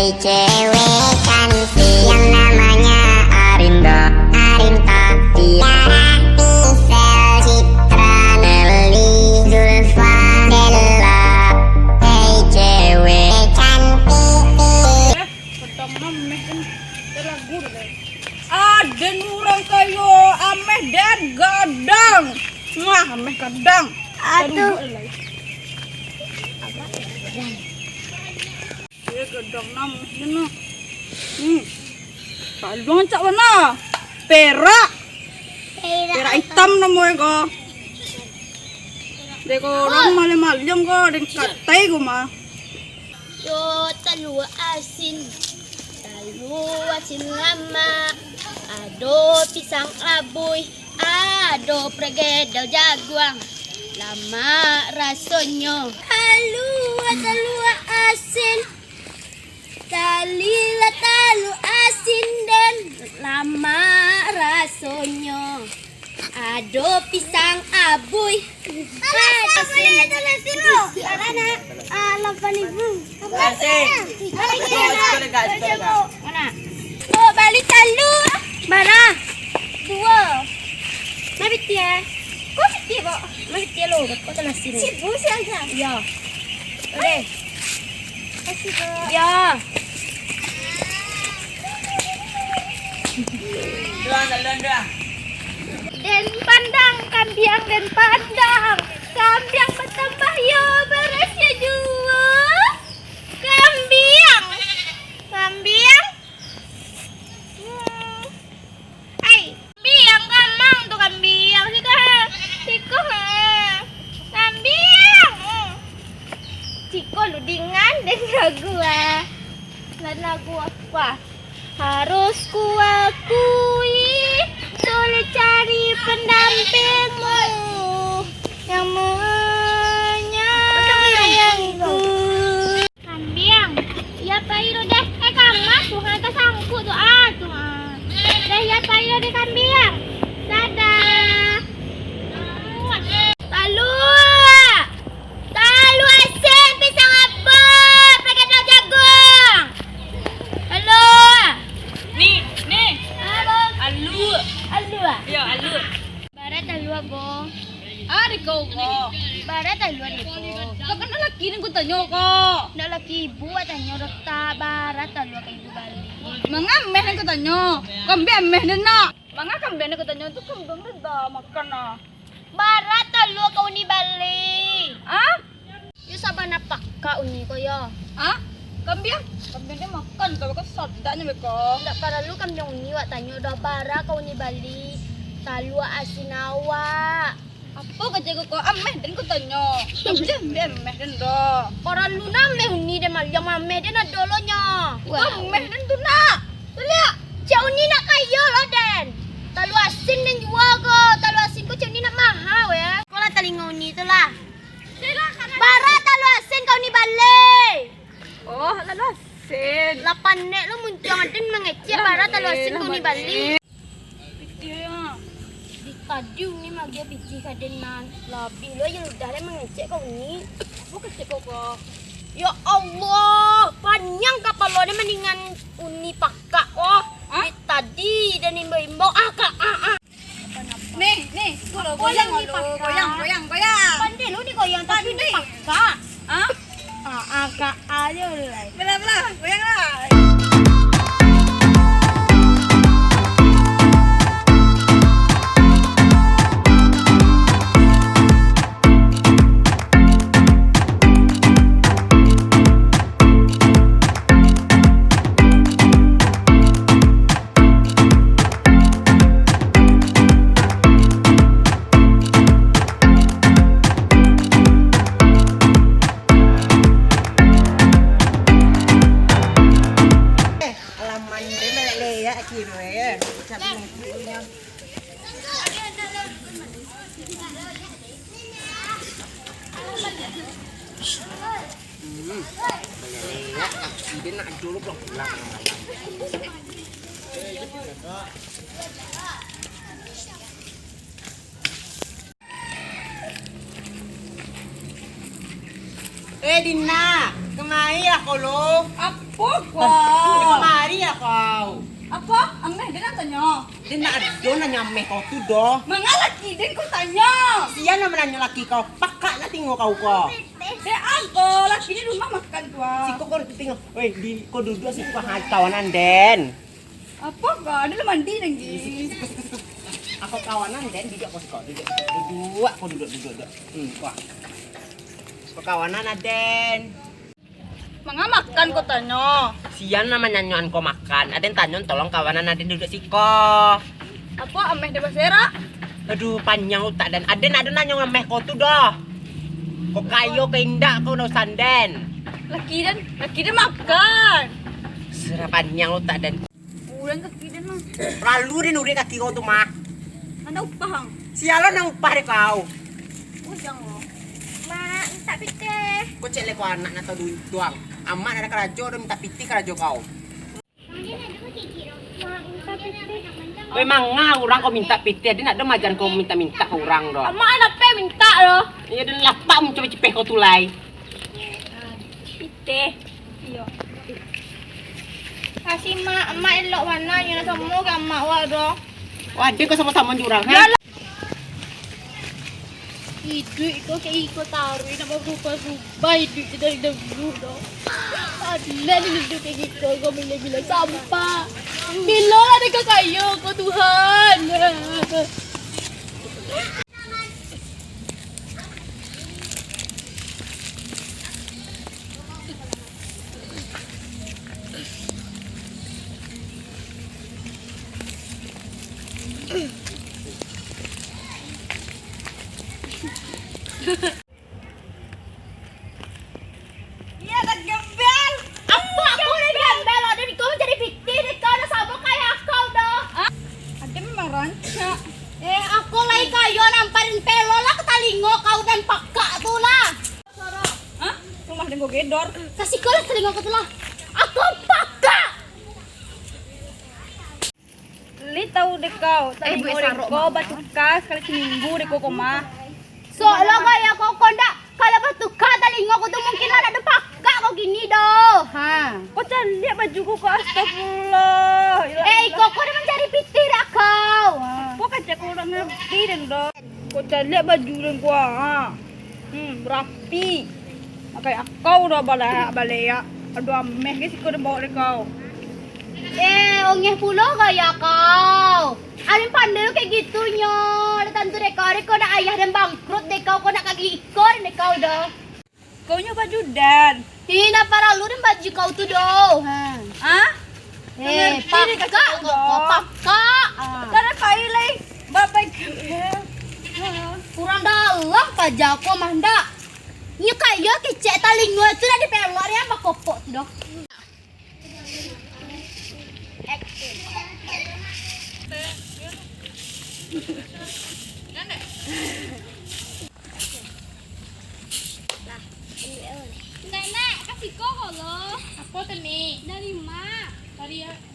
Hei cewek cantik yang namanya Arinda, Tiara, Michelle, Citra, Nelly, Zulfa, Della. Hei cewek cantik. Ada orang kayo ameh dan gadang. Wah, ameh gadang. Aduh. Ya gadang nam ini. Kalung cak mana? Perak. Perak hitam namanya ko. Deko orang malam-malam ko dan katai ko mah. Yo telur asin lama, ado pisang labuy, ado pergedel jaguang, lama rasanya. Telur asin, telur asin dan lama rasanya. Ado pisang abuy. Asin lo. Karena 8.000. Mana? Oh, balik talu. Mana? 2. Mabit ya. Kok fit ya, Kok? Mabit ya lo. Kok telah sini. Sibu saja. Ya. Oke. Kasih, Kak. Ya. Dah. Den pandang, kambiang dan pandang. Kambiang bertambah yo berasnya dua. Kambiang. Hai, kambiang kamang tuh kambiang Siko kambiang. Siko ludingan dan lagu apa? Harus kuakui sulit cari pendampingmu yang menyayangiku. Kambiang, ya pairo deh. Kamas tuh kata sangku tuh deh ya pairo deh kambiang. Dadah. Talu asin pisang apa? Pakai daun jagung. Halo. Nih. Halo. Alu. Ya, alu. Barat alua go. Ari kau ko. Barat alua ni ko. Kau kan laki ni ko tanyo ko. Nak laki ibu atanya dokta barat alua ke ibu balik. Mga ameh ni ko tanyo. Kambi ameh din na. Mga kambi ni ko tanyo tu kambing din da makan na. Barat alua kau ni balik. Ah? Yu saban apa ka uni ko yo. Ah? Kambi dia makan kalau kau sadar ni beko. Ndak paralu kami uni wa tanyo do bara kau ni balik. Talua asinawa. Apa kerja kau ameh din ko tanyo. Kambi ameh din do. Orang lu name uni de mal yang mame de na dolonya. Ameh din tu na. Lihat. Cau ni nak kayo lo den. Talu asin dan jual ko. Talu asin ko cau ni nak mahal ya. Kau lah telinga uni tu lah. Bara talu asin kau ni balik. Oh, lalu asin. 8 nek lo muncul adin mengecek bara talu asin kau ni balik. Dia. Di tadi ni magia pici kaden nan. Labi lo yang udah le mengecek kau ni. Apa kerja kau? Ya Allah, panjang kapal lo ni mendingan uni pakak oh. Di tadi dan imbo-imbo Nih, kalau goyang lo, goyang. Pandai lo ni goyang tapi ni pakak. Ah? Agak aja udah. Belah, goyang lah. Dia nak dulu pulang. Dina, kemari ako lo. Apo ko. Kemari ako. Apo, ameh din ang tanyo. Dina ado na nyameh ko tu do. Mga laki din ko tanyo. Siya naman ang laki ko. Paka na tingo kau ko. Ako, laki di rumah makan tua. Si ko tingo. Weh, di ko duduk si ko kawanan den. Apo ko, ada mandi lagi. Ako kawanan den duduk ko siko. Duduk aku duduk. Wah. Ko kawanan den. Mga makan ko tanyo. Siyan naman nyanyoan ko makan. Aden tanyon tolong kawanan aden duduk siko. Apo, ameh di basera. Aduh panjang utak dan aden nanyong ngameh ko tu dah. Kok kayo ke indak kau no sanden. Laki din makan. Serah panjang utak dan. Ulan laki din mah. Lalu din uri kaki kau tu mah. Anda upah. Sialan nang upah deh kau. Ujang lo. Ma, tak pite. Kau cek leko anak nato doang. Aman ada kerajo dan minta piti kerajo kau. Memang orang kau minta piti, dia nak ada majan kau minta ke orang doh. Ama anak pe minta lo. Iya dan lapak mencoba cepeh kau tulai. Pite. Iyo. Kasih mak, emak elok mana yang nak semua ke emak wak doh. Wah, dia kau sama-sama jurang, ha? Hidup iko kayak iko taruh nak berubah hidup dari dulu doh. Adila ni hidup kayak gitu, kau bila sampah. Bila ada kekayo kau Tuhan. Iya, tak gembel. Apa aku udah gembel ada di kau jadi fikir kau dah sama kayak kau doh. Ada memang rancak. Aku lagi kayo namparin pelo lah ke talingo kau dan pakak tu lah. Hah? Rumah dengan gedor. Kasih kau lah talingo kau tu lah. Aku pakak. Li tahu deh kau. Tadi kau batu kas kali seminggu deh kau koma. Soalnya kayak kau kondak kalau bertukar talingo kau tu mungkin ada pakak kau gini doh. Kau jangan lihat bajuku kau astagfirullah. Kau dah mencari pitir dah kau. Kau kacau kau orang ngerti deng doh. Kau jangan lihat baju deng kau. Rapi. Kayak kau udah balik ya. Aduh ameh guys kau udah bawa deh kau. Ongeh pula kayak kau. Alin pandai kayak gitunya. Ada tentu deh kau nak ayah dan bangkrut deh kau nak kaki ikor deh kau dah. Kau nya baju dan. Tidak para lu dan baju kau tu doh. Ah? Pakak kau pakak. Karena kau lagi bapak gembel. Kurang dalam pajak kau manda. Nya kayak kecek talingo tu dah dipelor ya mak kopok tu doh. Nenek, kasih kok lo. Apa tuh nih? Dari mak.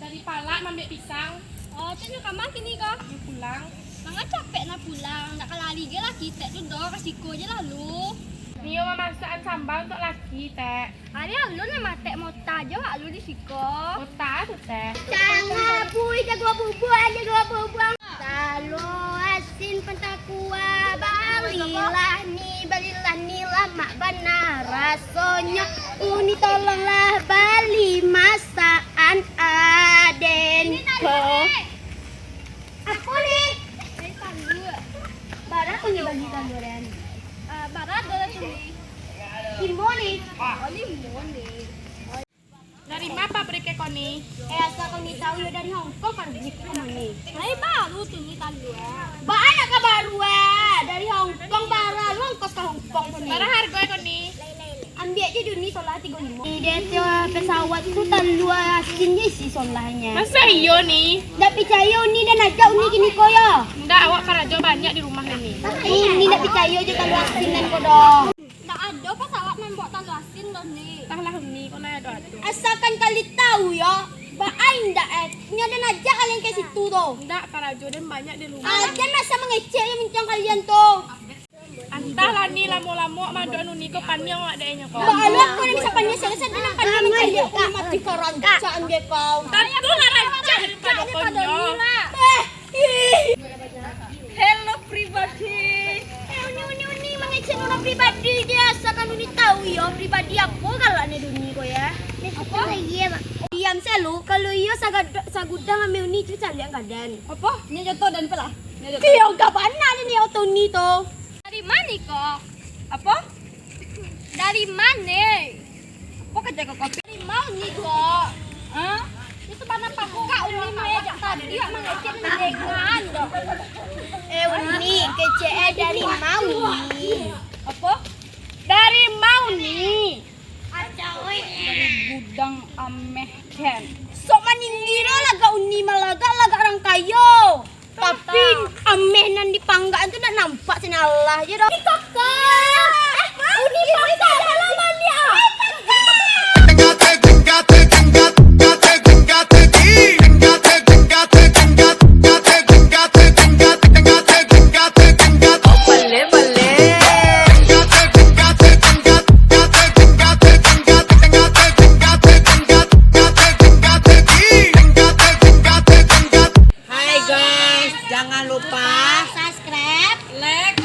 Dari Palak ambil pisang. Oh, tu juga mak sini kok. Dia pulang. Mangga capek nak pulang, nak kelari ge lah kita tu doh kasih ko je lah lu. Nio memasakan sambal untuk laki teh. Hari lu nak matek mota je hak lu di siko. Kota tuh teh. Jangan bui jago bubuang. Talo asin pentakua balilah ni lama benar rasanya. Uni tolonglah bali masakan Aden ko. Apa nih? Barat punya bagi tanduran. Barat ada tu. Limon nih. Oh limon nih. Dari apa pergi kau nih? Asal kau ni tahu ya dari Hong Kong kan beli rumah ni. Hai baru tuh nih tanduan. Banyak ke baru dari Hong Kong barang lu ongkos ke Hong Kong tu ni. Berapa harga kau nih? Ambil aja Juni solah 35. Dia tu pesawat tu tandu asinnya isi solahnya. Masa iyo nih? Dak percaya ni dan ajak ni kini kau ya. Nggak awak karajo banyak di rumah ini. Ini dak percaya je tandu asin dan kau dah. Tak ada pesawat membuat tandu asin dah ni. Taklah nih kau nanya doa tuh. Asalkan kali tahu ya. Baik ndak nya dan ajak kalian ke situ tu. Nggak karajo dan banyak di rumah. Kalian masa mengecek yang mencong kalian tu. Anda Tah lah ni lamo-lamo mandok anu ni ko panmio ada nya ko. Baalo ako na sa kanya selesai din ang kanya kaya ako mati karancaan dia kau. Tentu lah raja daripada konyo. Hello pribadi. Uni mengecek orang pribadi dia asalkan uni tahu ya pribadi apa kalau ane dunia ko ya. Apa? Iya, Mak. Diam selalu kalau iya sagudang ame uni tu salian kadan. Apa? Ni jatuh dan pelah. Kaya gabana ni auto ni to. Dari mana kok? Apa? Dari mana? Apa kerja kau kopi? Dari mau ni kok. Hah? Itu mana pakak uni meja tadi dia mengecek dengan dok. Uni kecek dari mau ni. Apa? Dari mau ni. Dari gudang ameh ken. Sok maningira laga uni malaga laga orang kayo. Tapi ameh nan dipangga itu nak nampak sini Allah je dah. Kakak. Uni pangga dalam dia. Hai guys, jangan lupa Subscribe. Like,